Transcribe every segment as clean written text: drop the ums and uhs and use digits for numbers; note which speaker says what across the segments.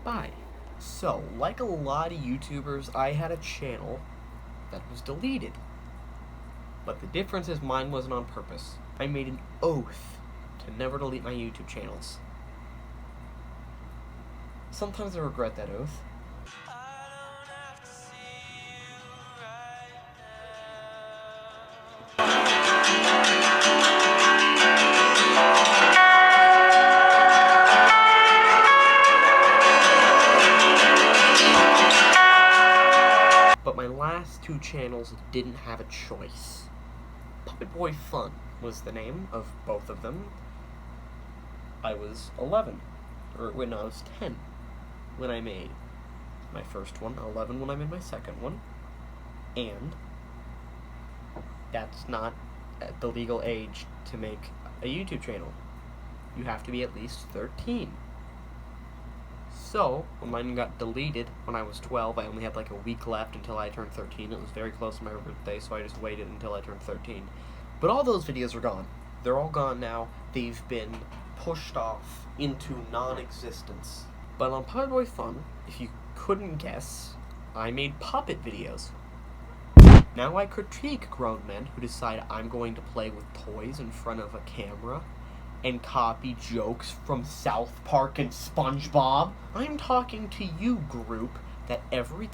Speaker 1: by. So, like a lot of YouTubers, I had a channel that was deleted. But the difference is mine wasn't on purpose. I made an oath to never delete my YouTube channels. Sometimes I regret that oath. But my last two channels didn't have a choice. Puppet Boy Fun was the name of both of them. I was 11. I was 10 when I made my first one, 11 when I made my second one. And that's not at the legal age to make a YouTube channel. You have to be at least 13. So, when mine got deleted when I was 12, I only had like a week left until I turned 13. It was very close to my birthday, so I just waited until I turned 13. But all those videos are gone. They're all gone now. They've been pushed off into non-existence. But on Puppet Boy Fun, if you couldn't guess, I made puppet videos. Now I critique grown men who decide I'm going to play with toys in front of a camera and copy jokes from South Park and SpongeBob. I'm talking to you, group, that every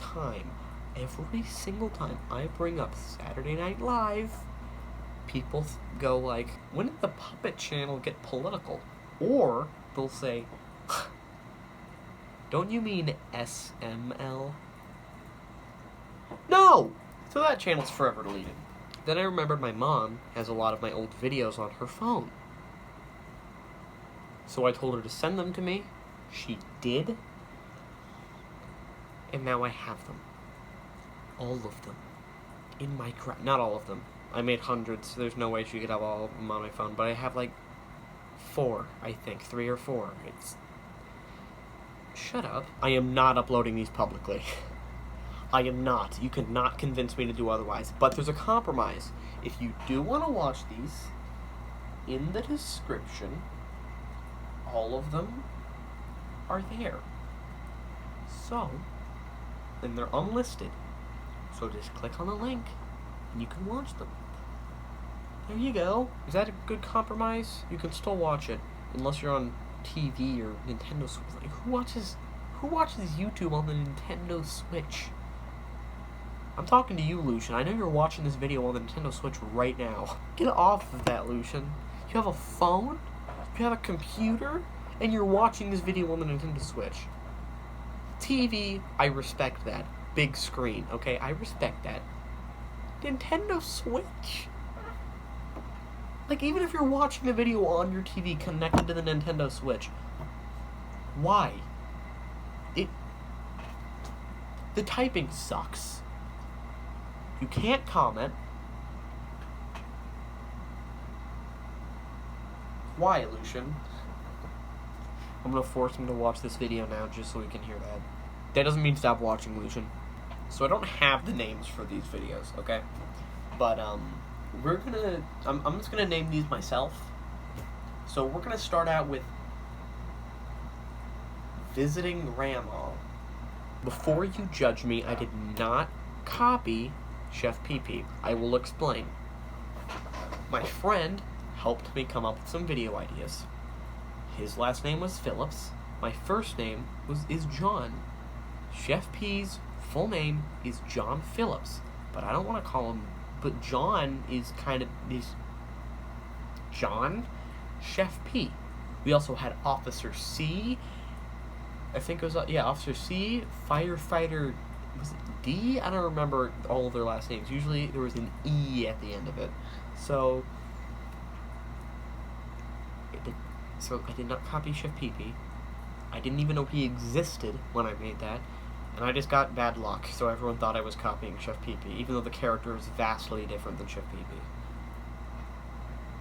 Speaker 1: single time I bring up Saturday Night Live, people go like, when did the Puppet Channel get political? Or they'll say, don't you mean SML? No! So that channel's forever deleted. Then I remembered my mom has a lot of my old videos on her phone. So I told her to send them to me. She did. And now I have them. All of them. In my not all of them. I made hundreds, so there's no way she could have all of them on my phone. But I have like 4, I think. 3 or 4. Shut up. I am not uploading these publicly. I am not. You cannot convince me to do otherwise. But there's a compromise. If you do want to watch these, in the description, all of them are there. So, then they're unlisted. So just click on the link, and you can watch them. There you go. Is that a good compromise? You can still watch it, unless you're on TV or Nintendo Switch. Like, who watches YouTube on the Nintendo Switch? I'm talking to you, Lucian. I know you're watching this video on the Nintendo Switch right now. Get off of that, Lucian. You have a phone? You have a computer? And you're watching this video on the Nintendo Switch. TV, I respect that. Big screen, okay? I respect that. Nintendo Switch? Like, even if you're watching a video on your TV connected to the Nintendo Switch, why? The typing sucks. You can't comment. Why, Lucian? I'm gonna force him to watch this video now just so he can hear that. That doesn't mean stop watching, Lucian. So I don't have the names for these videos, okay? But, I'm just gonna name these myself. So we're gonna start out with Visiting Grandma. Before you judge me, I did not copy Chef Pee Pee. I will explain. My friend helped me come up with some video ideas. His last name was Phillips. My first name is John. Chef P's full name is John Phillips, but I don't want to call him. But John is John Chef P. We also had Officer C. I think it was Officer C, Firefighter. Was it D? I don't remember all of their last names. Usually there was an E at the end of it. So I did not copy Chef Pee Pee. I didn't even know he existed when I made that. And I just got bad luck, so everyone thought I was copying Chef Pee Pee, even though the character is vastly different than Chef Pee Pee.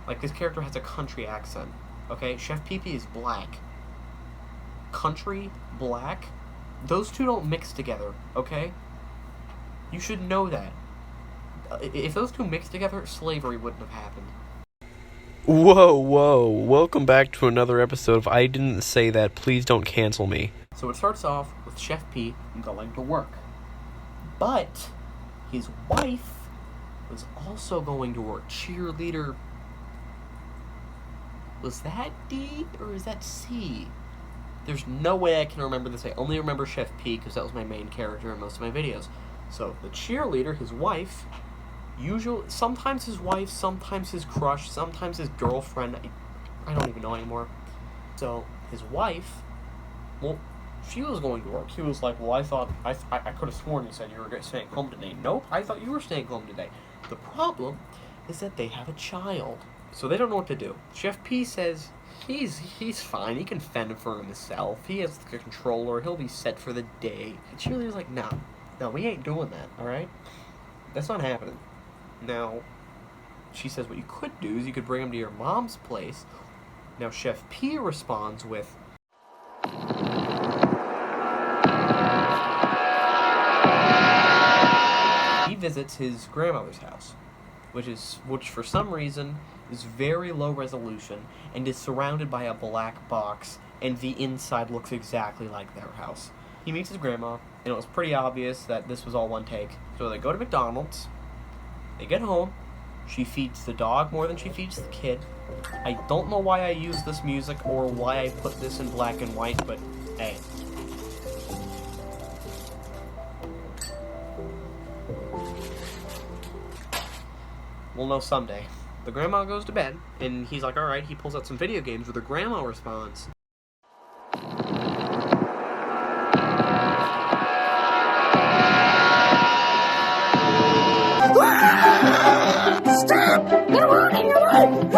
Speaker 1: Like, this character has a country accent, okay? Chef Pee Pee is black. Country, black, those two don't mix together, okay? You should know that. If those two mixed together, slavery wouldn't have happened.
Speaker 2: Whoa, welcome back to another episode of I Didn't Say That, Please Don't Cancel Me.
Speaker 1: So it starts off with Chef P going to work. But his wife was also going to work. Cheerleader. Was that D or is that C? There's no way I can remember this. I only remember Chef P because that was my main character in most of my videos. So the cheerleader, his wife, sometimes his wife, sometimes his crush, sometimes his girlfriend. I don't even know anymore. So his wife, well, she was going to work. He was like, well, I could have sworn you said you were staying home today. Nope, I thought you were staying home today. The problem is that they have a child. So they don't know what to do. Chef P says he's fine. He can fend for himself. He has the controller. He'll be set for the day. And cheerleader's like, no, we ain't doing that, all right? That's not happening. Now, she says what you could do is you could bring him to your mom's place. Now, Chef P responds with, he visits his grandmother's house, which for some reason is very low resolution and is surrounded by a black box, and the inside looks exactly like their house. He meets his grandma, and it was pretty obvious that this was all one take. So they go to McDonald's, they get home, she feeds the dog more than she feeds the kid. I don't know why I use this music or why I put this in black and white, but hey. We'll know someday. The grandma goes to bed, and he's like, alright, he pulls out some video games where the grandma responds,
Speaker 2: Stop! You're ruining your life!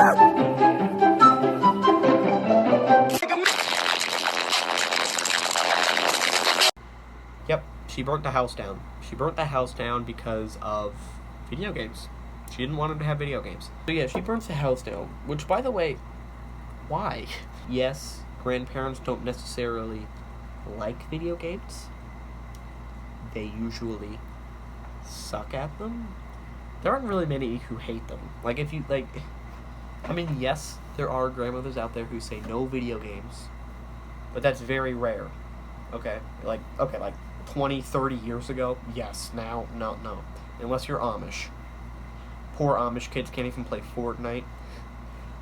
Speaker 1: Yep, she burnt the house down. She burnt the house down because of video games. She didn't want him to have video games. So yeah, she burns the house down. Which, by the way, why? Yes, grandparents don't necessarily like video games. They usually suck at them. There aren't really many who hate them. Like, if you, like... I mean, yes, there are grandmothers out there who say no video games. But that's very rare. Okay? Like 20, 30 years ago, yes. Now, no. Unless you're Amish. Poor Amish kids can't even play Fortnite.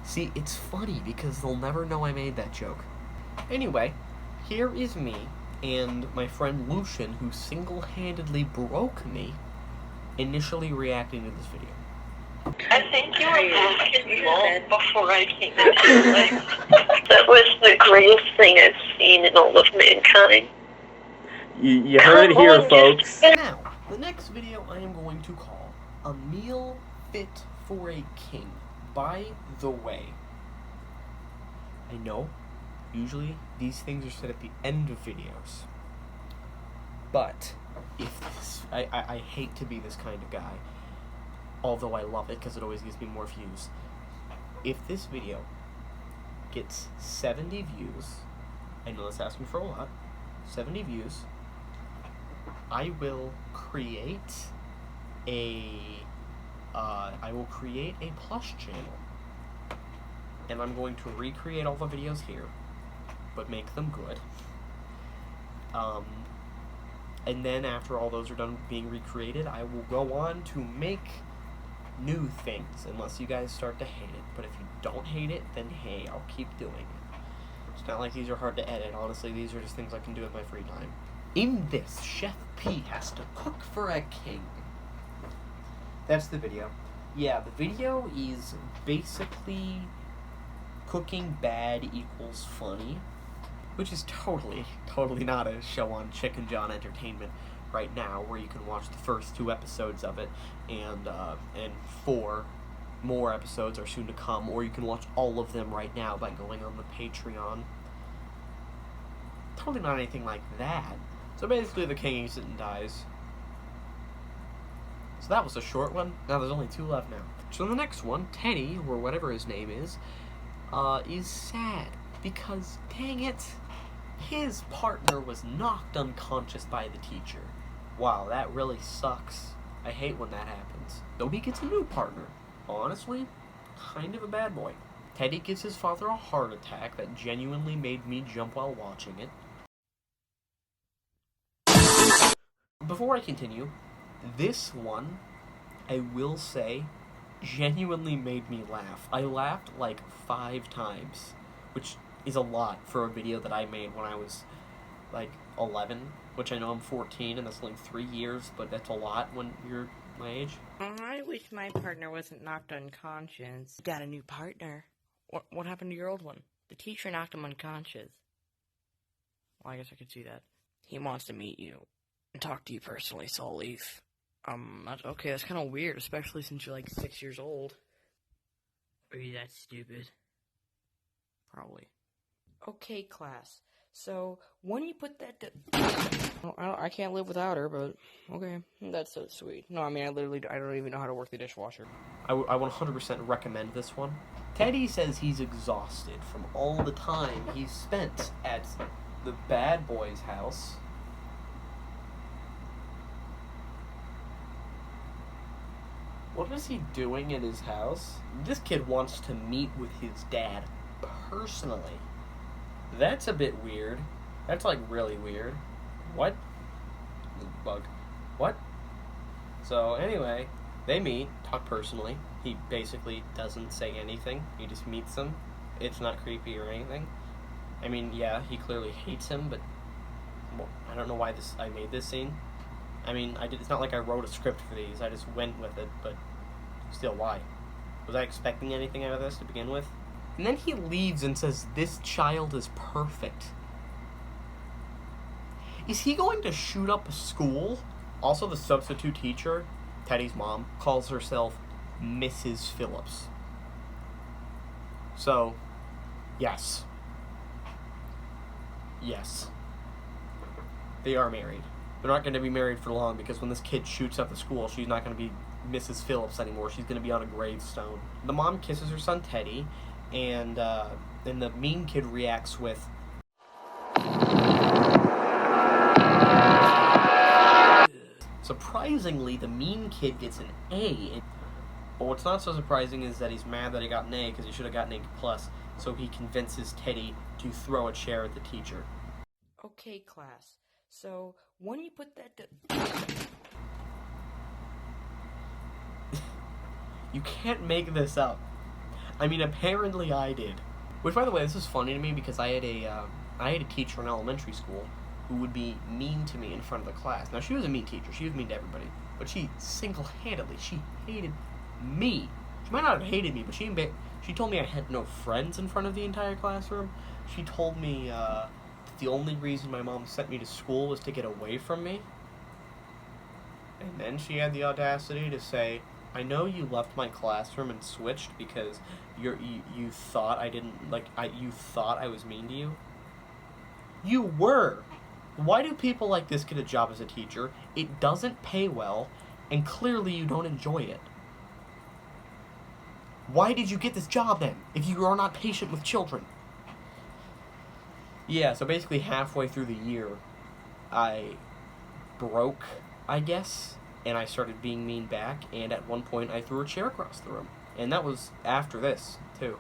Speaker 1: See, it's funny because they'll never know I made that joke. Anyway, here is me and my friend Lucian, who single-handedly broke me, initially reacting to this video.
Speaker 3: I think you were broken before I came into your life. That was the greatest thing I've seen in all of mankind.
Speaker 1: You heard it here, folks. Now, the next video I am going to call A Meal Fit for a King. By the way, I know, usually these things are said at the end of videos, but if this, I hate to be this kind of guy, although I love it because it always gives me more views. If this video gets 70 views, I know that's asking for a lot, 70 views, I will create a plush channel, and I'm going to recreate all the videos here, but make them good. And then after all those are done being recreated, I will go on to make new things, unless you guys start to hate it. But if you don't hate it, then hey, I'll keep doing it. It's not like these are hard to edit. Honestly, these are just things I can do in my free time. In this, Chef P has to cook for a king. That's the video. Yeah, the video is basically cooking bad equals funny, which is totally not a show on Chicken John Entertainment right now, where you can watch the first 2 episodes of it, and 4 more episodes are soon to come, or you can watch all of them right now by going on the Patreon. Totally not anything like that. So basically, the king eats it and dies. So that was a short one. Now there's only 2 left now. So the next one, Teddy, or whatever his name is sad. Because, dang it, his partner was knocked unconscious by the teacher. Wow, that really sucks. I hate when that happens. Though he gets a new partner. Honestly, kind of a bad boy. Teddy gives his father a heart attack that genuinely made me jump while watching it. before I continue, this one, I will say, genuinely made me laugh. I laughed like 5 times, which is a lot for a video that I made when I was like 11, which I know I'm 14 and that's only 3 years, but that's a lot when you're my age.
Speaker 4: I wish my partner wasn't knocked unconscious. Got a new partner. What happened to your old one? The teacher knocked him unconscious. Well, I guess I could see that. He wants to meet you and talk to you personally, so I'll leave. That's kind of weird, especially since you're like 6 years old. Are you that stupid? Probably. Okay, class. So, when you put that I can't live without her, but okay. That's so sweet. No, I mean, I don't even know how to work the dishwasher.
Speaker 1: I 100% recommend this one. Teddy says he's exhausted from all the time he's spent at the bad boy's house. What is he doing in his house? This kid wants to meet with his dad personally. That's a bit weird. That's like really weird. What? Bug. What? So anyway, they meet, talk personally. He basically doesn't say anything. He just meets them. It's not creepy or anything. I mean, yeah, he clearly hates him, but well, I don't know why I made this scene. I mean, it's not like I wrote a script for these. I just went with it, but still, why? Was I expecting anything out of this to begin with? And then he leaves and says, "This child is perfect." Is he going to shoot up a school? Also, the substitute teacher, Teddy's mom, calls herself Mrs. Phillips. So, yes. Yes. They are married. They're not going to be married for long because when this kid shoots up the school, she's not going to be Mrs. Phillips anymore. She's going to be on a gravestone. The mom kisses her son Teddy, and the mean kid reacts with, surprisingly, the mean kid gets an A. But what's not so surprising is that he's mad that he got an A because he should have gotten an A+, so he convinces Teddy to throw a chair at the teacher.
Speaker 4: Okay, class. So, when you put that
Speaker 1: You can't make this up. I mean, apparently I did. Which, by the way, this is funny to me because I had a teacher in elementary school who would be mean to me in front of the class. Now, she was a mean teacher. She was mean to everybody. But she single-handedly, she hated me. She might not have hated me, but she told me I had no friends in front of the entire classroom. She told me that the only reason my mom sent me to school was to get away from me. And then she had the audacity to say, "I know you left my classroom and switched because you thought you thought I was mean to you. You were. Why do people like this get a job as a teacher? It doesn't pay well, and clearly you don't enjoy it. Why did you get this job then, if you are not patient with children?" Yeah, so basically halfway through the year, I broke, I guess, and I started being mean back, and at one point I threw a chair across the room. And that was after this, too.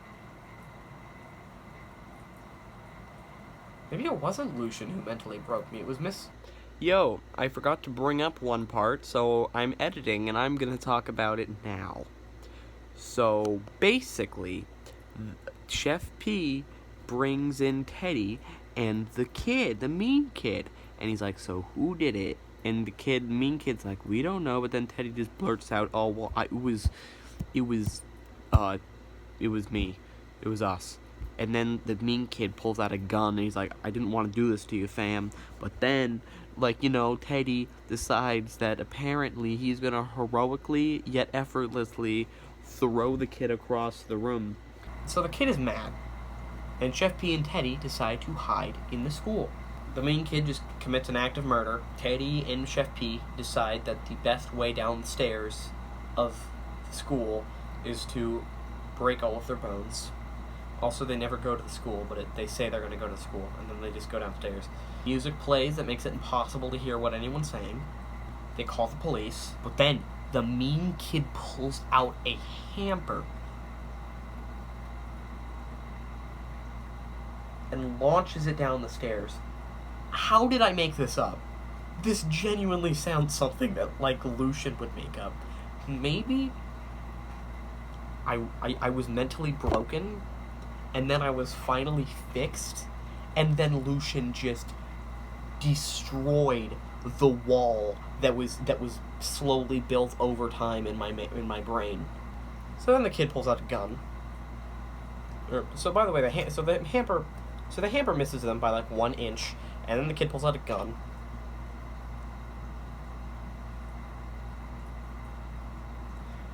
Speaker 1: Maybe it wasn't Lucian who mentally broke me, it was Miss... Yo, I forgot to bring up one part, so I'm editing, and I'm gonna talk about it now. So, basically, Chef P brings in Teddy and the kid, the mean kid, and he's like, "So who did it?" And the mean kid's like, "We don't know," but then Teddy just blurts out, "Oh, well, it was me. It was us." And then the mean kid pulls out a gun, and he's like, "I didn't want to do this to you, fam." But then, Teddy decides that apparently he's gonna heroically, yet effortlessly, throw the kid across the room. So the kid is mad, and Chef P and Teddy decide to hide in the school. The mean kid just commits an act of murder. Teddy and Chef P decide that the best way down the stairs of the school is to break all of their bones. Also, they never go to the school, but they say they're going to go to the school, and then they just go downstairs. Music plays that makes it impossible to hear what anyone's saying. They call the police, but then the mean kid pulls out a hamper and launches it down the stairs. How did I make this up? this genuinely sounds something that, like, Lucian would make up. Maybe I was mentally broken, and then I was finally fixed, and then Lucian just destroyed the wall that was slowly built over time in my brain. So then the kid pulls out a gun. So by the way, the hamper misses them by like 1 inch, and then the kid pulls out a gun.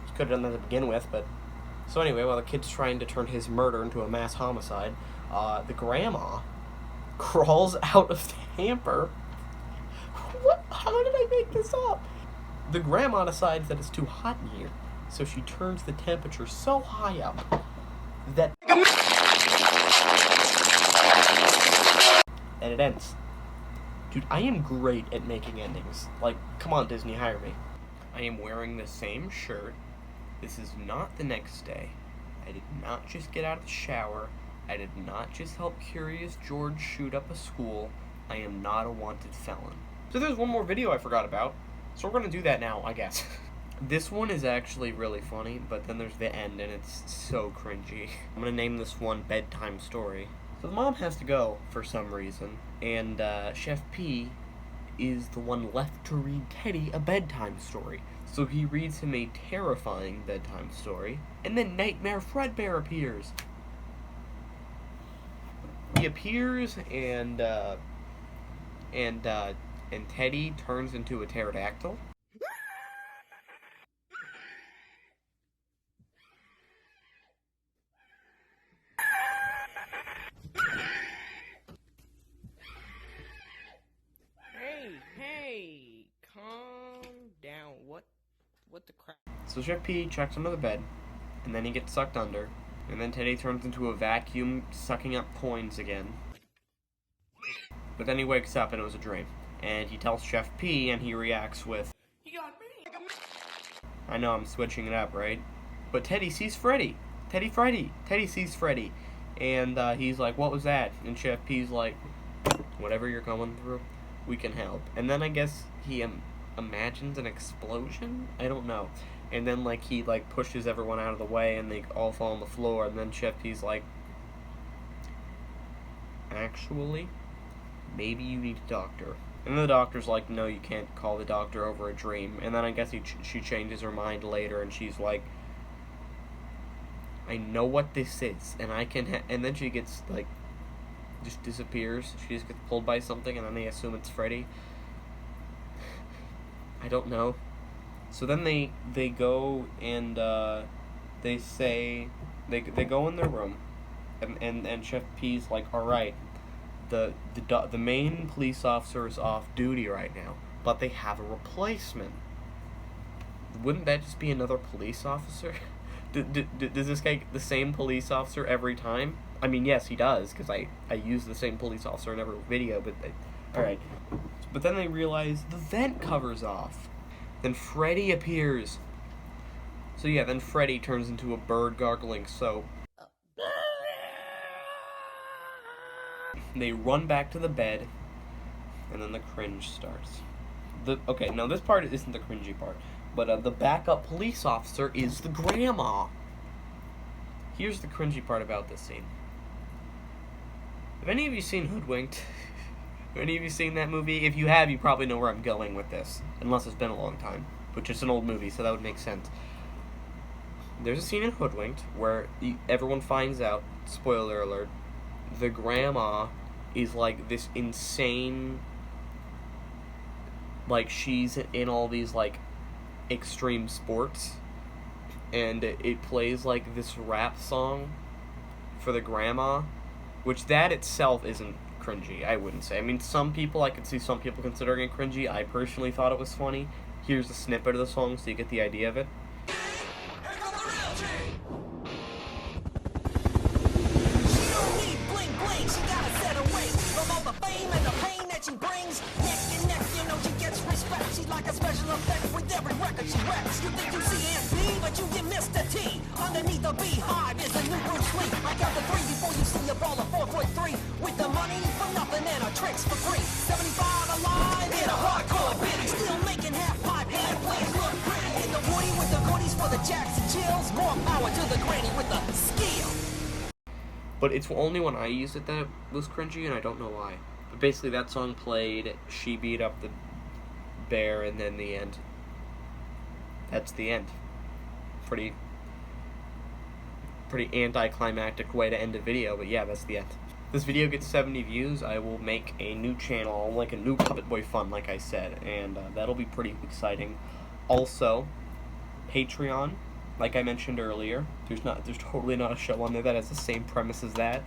Speaker 1: He could have done that to begin with, but so anyway, while the kid's trying to turn his murder into a mass homicide, the grandma crawls out of the hamper. What? How did I make this up? The grandma decides that it's too hot in here, so she turns the temperature so high up that and it ends. Dude, I am great at making endings. Like, come on, Disney, hire me. I am wearing the same shirt. This is not the next day. I did not just get out of the shower. I did not just help Curious George shoot up a school. I am not a wanted felon. So there's one more video I forgot about. So we're gonna do that now, I guess. This one is actually really funny, but then there's the end, and it's so cringy. I'm gonna name this one Bedtime Story. So the mom has to go, for some reason, and Chef P is the one left to read Teddy a bedtime story. So he reads him a terrifying bedtime story, and then Nightmare Fredbear appears. He appears, and Teddy turns into a pterodactyl.
Speaker 4: Hey, calm down. What the crap?
Speaker 1: So Chef P checks under the bed, and then he gets sucked under, and then Teddy turns into a vacuum sucking up coins again. But then he wakes up and it was a dream, and he tells Chef P, and he reacts with, "You got me." I know, I'm switching it up, right? But Teddy sees Freddy. Teddy sees Freddy, and he's like, "What was that?" And Chef P's like, "Whatever you're going through, we can help." And then I guess he imagines an explosion? I don't know. And then like he like pushes everyone out of the way and they all fall on the floor, and then Chef P's like, "Actually, maybe you need a doctor." And the doctor's like, "No, you can't call the doctor over a dream." And then I guess she changes her mind later, and she's like, "I know what this is, and I can and then she gets like just disappears. She just gets pulled by something, and then they assume it's Freddy. I don't know. So then they go and they say they go in their room, and Chef P's like, "All right, the main police officer is off duty right now, but they have a replacement. Wouldn't that just be another police officer?" Does this guy get the same police officer every time? I mean, yes, he does, because I use the same police officer in every video, but alright. But then they realize the vent covers off. Then Freddy appears. So yeah, then Freddy turns into a bird gargling soap. They run back to the bed, and then the cringe starts. Okay, now this part isn't the cringy part, but the backup police officer is the grandma. Here's the cringy part about this scene. Have any of you seen Hoodwinked? Have any of you seen that movie? If you have, you probably know where I'm going with this, unless it's been a long time, which is an old movie, so that would make sense. There's a scene in Hoodwinked where everyone finds out, spoiler alert, the grandma is like this insane, like she's in all these like extreme sports, and it plays like this rap song for the grandma, which that itself isn't cringy, I wouldn't say. I mean, some people, I could see some people considering it cringy. I personally thought it was funny. Here's a snippet of the song so you get the idea of it.
Speaker 2: Underneath the beehive is a new Bruce Lee. I got the 3 before you see a ball of 4.3. With the money for nothing and our tricks for free. 75 alive in a hardcore
Speaker 1: But it's only when I used it that it was cringy, and I don't know why. But basically, that song played, she beat up the bear, and then the end. That's the end. Pretty anticlimactic way to end a video, but yeah, that's the end. If this video gets 70 views, I will make a new channel, like a new Puppet Boy Fun, like I said, and that'll be pretty exciting. Also, Patreon, like I mentioned earlier, there's totally not a show on there that has the same premise as that.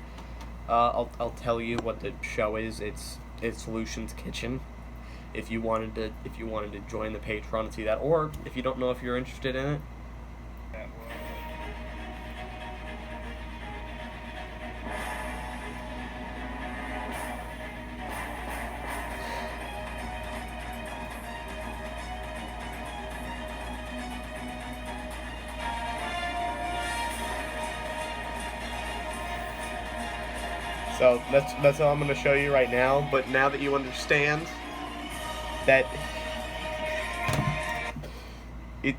Speaker 1: I'll tell you what the show is. It's Solutions Kitchen. If you wanted to join the Patreon and see that, or if you don't know if you're interested in it. So that's all I'm going to show you right now. But now that you understand that it